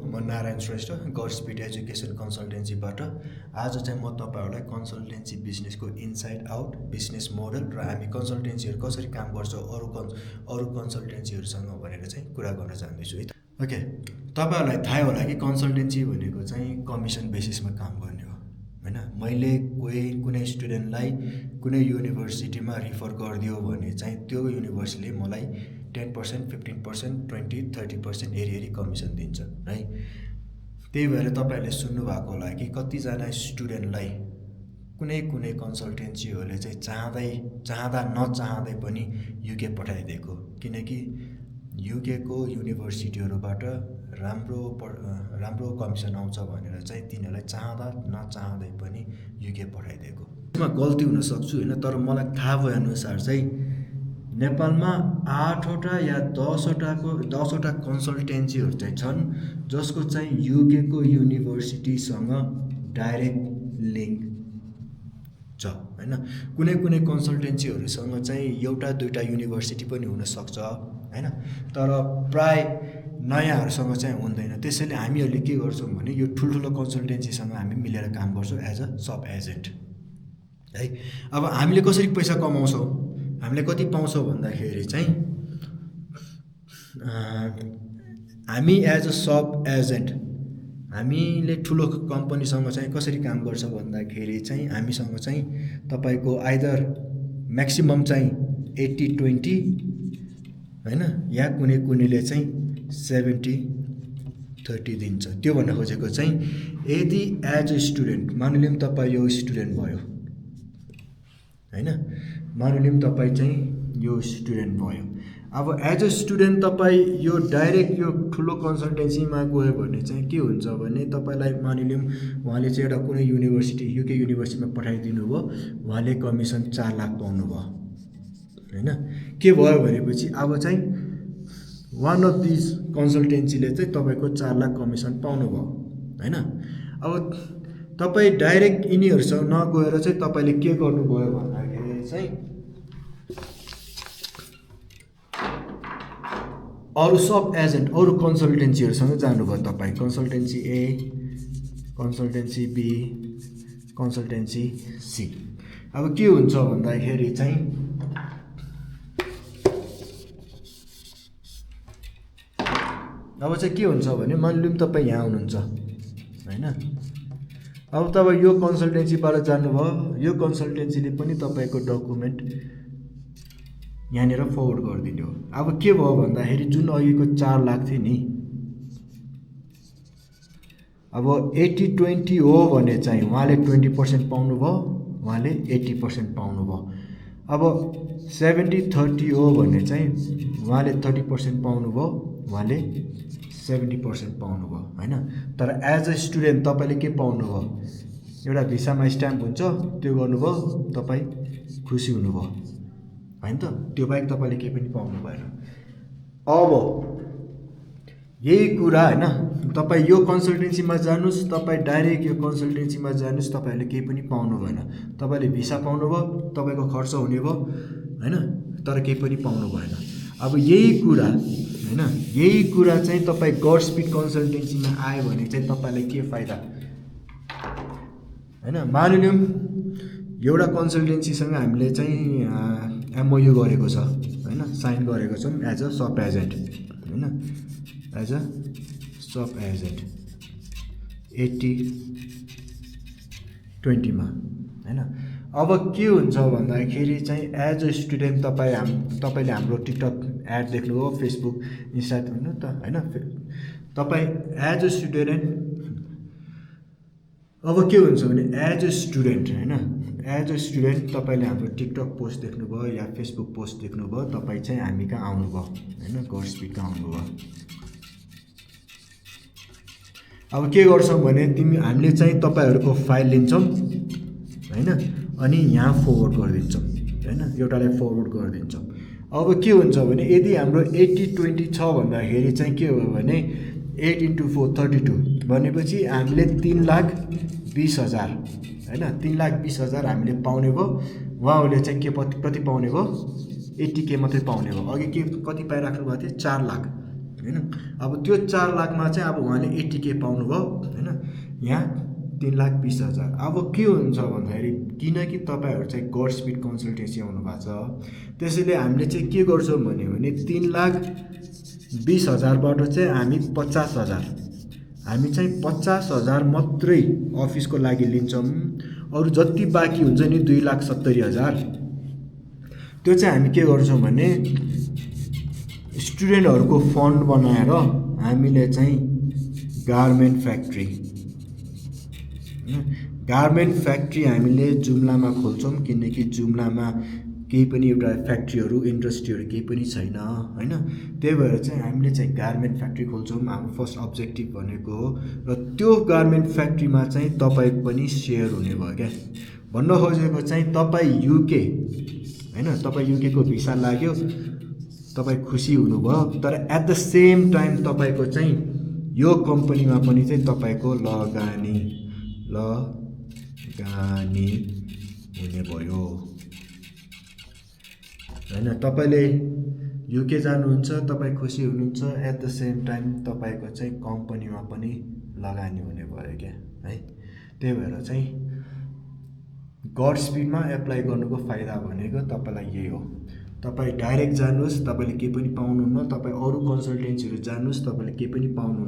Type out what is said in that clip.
म Narayan Shrestha god speed education कन्सल्टेन्सीबाट आज चाहिँ म तपाईहरुलाई कन्सल्टेन्सी बिजनेसको इनसाइड आउट बिजनेस मोडल र हामी कन्सल्टेन्सीहरु कसरी काम गर्छ अरु कन्सल्टेन्सीहरुसँग भनेर चाहिँ कुरा गर्न चाहन्छु है। ओके, तपाईहरुलाई थाहा होला कि कन्सल्टेन्सी भनेको चाहिँ कमिसन बेसिसमा काम गर्ने हो हैन। मैले कुनै स्टुडेन्टलाई कुनै युनिभर्सिटीमा रिफर गरिदियो भने चाहिँ त्यो युनिभर्सिटीले मलाई 10%, 15%, 20, 30% हेरी कमिसन दिन्छ है। त्यही भएर तपाईहरुले सुन्नु भएको होला कि कतिजना स्टुडेन्टलाई कुनै कन्सल्टेन्सीहरूले चाहिँ चाहँदा नचाहँदै पनि युके पठाइदिएको, किनकि युके को युनिभर्सिटीहरुबाट राम्रो कमिसन आउँछ भनेर चाहिँ तिनीहरुलाई चाहँदा नचाहँदै पनि युके पठाइदिएको। यसमा गल्ती हुन सक्छु हैन, तर मलाई थाहा भए अनुसार चाहिँ नेपालमा 8 वटा या 10 वटा कन्सल्टेन्सीहरु चाहिँ छन् जसको चाहिँ युके को युनिभर्सिटीसँग डाइरेक्ट लिंक छ हैन। कुनै कन्सल्टेन्सीहरुसँग चाहिँ एउटा दुईटा युनिभर्सिटी पनि हुन सक्छ हैन, तर प्राय नयाँहरुसँग चाहिँ हुँदैन। त्यसैले हामीहरुले के गर्छौं भने यो ठुलठुलो कन्सल्टेन्सीसँग हामी मिलेर काम गर्छौं एज अ सब एजेन्ट है। अब हामीले कसरी पैसा कमाउँछौं, हामीले कति पाउँछौं भन्दाखेरि चाहिँ हामी एज अ सब एजेन्ट हामीले ठुलो कम्पनीसँग चाहिँ कसरी काम गर्छ भन्दाखेरि चाहिँ हामीसँग चाहिँ तपाईको आइदर म्याक्सिमम चाहिँ 80-20 हैन, या कुनैले चाहिँ 70-30 दिन्छ। त्यो भन्न खोजेको चाहिँ यदि एज अ स्टुडेन्ट मानिलिउँ तपाई यो स्टुडेन्ट भयो हैन, मानिलिउँ तपाई चाहिँ यो स्टुडेन्ट भयो। अब एज अ स्टुडेन्ट तपाई यो डाइरेक्ट यो ठुलो कन्सल्टेन्सीमा गयो भने चाहिँ के हुन्छ भने तपाईलाई मानिलिउँ उहाँले चाहिँ एउटा कुनै युनिभर्सिटी युके युनिभर्सिटीमा पठाइदिनु भयो, उहाँले कमिसन 4 लाख पाउनु भयो हैन। के भयो भनेपछि अब चाहिँ वान अफ दिस कन्सल्टेन्सीले चाहिँ तपाईको 4 लाख कमिसन पाउनु भयो हैन। अब तपाई डाइरेक्ट यिनीहरुसँग नगएर चाहिँ तपाईले के गर्नुभयो भन्दाखेरि चाहिँ अरु सब एजेन्ट अरु कन्सल्टेन्सीहरुसँग जानुभयो। तपाई consultancy A, consultancy B, consultancy C. अब के हुन्छ भन्दाखेरि चाहिँ अब चाहिँ के हुन्छ भने मानिलिउँ तपाई यहाँ हुनुहुन्छ हैन। अब तपाई यो कन्सल्टेन्सीबाट जानुभयो, यो कन्सल्टेन्सीले पनि तपाईको डकुमेन्ट यहाँनिर फरवर्ड गरिदिनु हो। अब के भयो भन्दाखेरि जुन अघिको 4 लाख थियो नि, अब 80-20 हो भने चाहिँ उहाँले 20% पाउनु भयो, उहाँले 80% पाउनु भयो। अब 70-30 हो भने चाहिँ उहाँले 30% पाउनु भयो, उहाँले 70% पाउनु भयो हैन। तर एज अ स्टुडेन्ट तपाईले के पाउनु भयो, एउटा भिसामा स्ट्याम्प हुन्छ, त्यो गर्नुभयो, तपाई खुसी हुनुभयो हैन त। त्यो बाहेक तपाईले केही पनि पाउनु भएन। अब यही कुरा हैन, तपाई यो कन्सल्टेन्सीमा जानुस्, तपाई डाइरेक्ट यो कन्सल्टेन्सीमा जानुस्, तपाईले केही पनि पाउनु भएन। तपाईले भिसा पाउनु भयो, तपाईको खर्च हुने भयो हैन, तर केही पनि पाउनु भएन। अब यही कुरा हैन, यही कुरा चाहिँ तपाई गड स्पिड कन्सल्टेन्सीमा आयो भने चाहिँ तपाईलाई के फाइदा हैन। मानिलिउँ एउटा कन्सल्टेन्सीसँग हामीले चाहिँ एमओयू गरेको छ हैन, साइन गरेको छौं एज अ सब एजेन्ट हैन, एज अ सब एजेन्ट 80-20 मा हैन। अब के हुन्छ भन्दाखेरि चाहिँ एज अ स्टुडेन्ट तपाईले हाम्रो टिकटक एड देख्नुभयो, फेसबुक, इन्स्टा हैन त हैन। तपाई एज अ स्टुडेन्ट अब के हुन्छ भने एज अ स्टुडेन्ट हैन, एज अ स्टुडेन्ट तपाईले हाम्रो टिकटक पोस्ट देख्नुभयो या फेसबुक पोस्ट देख्नुभयो, तपाई चाहिँ हामी कहाँ आउनुभयो हैन, गड स्पिड कहाँ आउनुभयो। अब के गर्छौं भने हामीले चाहिँ तपाईहरुको फाइल लिन्छौं हैन, अनि यहाँ फरवर्ड गरिदिन्छौं हैन, एउटालाई फरवर्ड गरिदिन्छौं। अब के हुन्छ भने यदि हाम्रो 80-20 छ भन्दाखेरि चाहिँ के हो भने 8 × 4 32 भनेपछि हामीले 3,20,000 हैन, 3,20,000 हामीले पाउने भयो। उहाँहरूले चाहिँ के कति पाउने भयो, 80K मात्रै पाउने भयो। अघि के कति पाइराख्नु भएको थियो, 4 लाख होइन। अब त्यो 4 लाखमा चाहिँ अब उहाँले 80K पाउनुभयो होइन, यहाँ 3,20,000। अब के हुन्छ भन्दाखेरि किनकि तपाईँहरू चाहिँ गड स्पिड कन्सल्टेन्सी आउनु भएको छ, त्यसैले हामीले चाहिँ के गर्छौँ भने 3,20,000बाट चाहिँ हामी 50,000, हामी चाहिँ 50,000 मात्रै अफिसको लागि लिन्छौँ। अरू जति बाँकी हुन्छ नि 2,70,000 त्यो चाहिँ हामी के गर्छौँ भने स्टुडेन्टहरूको फन्ड बनाएर हामीले चाहिँ गार्मेन्ट फ्याक्ट्री हामीले जुम्लामा खोल्छौँ, किनकि जुम्लामा केही पनि एउटा फ्याक्ट्रीहरू इन्डस्ट्रीहरू केही पनि छैन होइन। त्यही भएर चाहिँ हामीले चाहिँ गार्मेन्ट फ्याक्ट्री खोल्छौँ, हाम्रो फर्स्ट अब्जेक्टिभ भनेको हो। र त्यो गार्मेन्ट फ्याक्ट्रीमा चाहिँ तपाईँको पनि सेयर हुने भयो क्या। भन्न खोजेको चाहिँ तपाईँ युके होइन, तपाईँ युकेको भिसा लाग्यो, तपाईँ खुसी हुनुभयो, तर एट द सेम टाइम तपाईँको चाहिँ यो कम्पनीमा पनि चाहिँ तपाईँको लगानी हुने भयो होइन। तपाईँले युके जानुहुन्छ, तपाईँ खुसी हुनुहुन्छ, एट द सेम टाइम तपाईँको चाहिँ कम्पनीमा पनि लगानी हुने भयो क्या है। त्यही भएर चाहिँ गड स्पिडमा एप्लाई गर्नुको फाइदा भनेको तपाईँलाई यही हो। तपाईँ डाइरेक्ट जानुहोस्, तपाईँले केही पनि पाउनुहुन्न। तपाईँ अरू कन्सल्टेन्सीहरू जानुहोस्, तपाईँले केही पनि पाउनुहुन्न।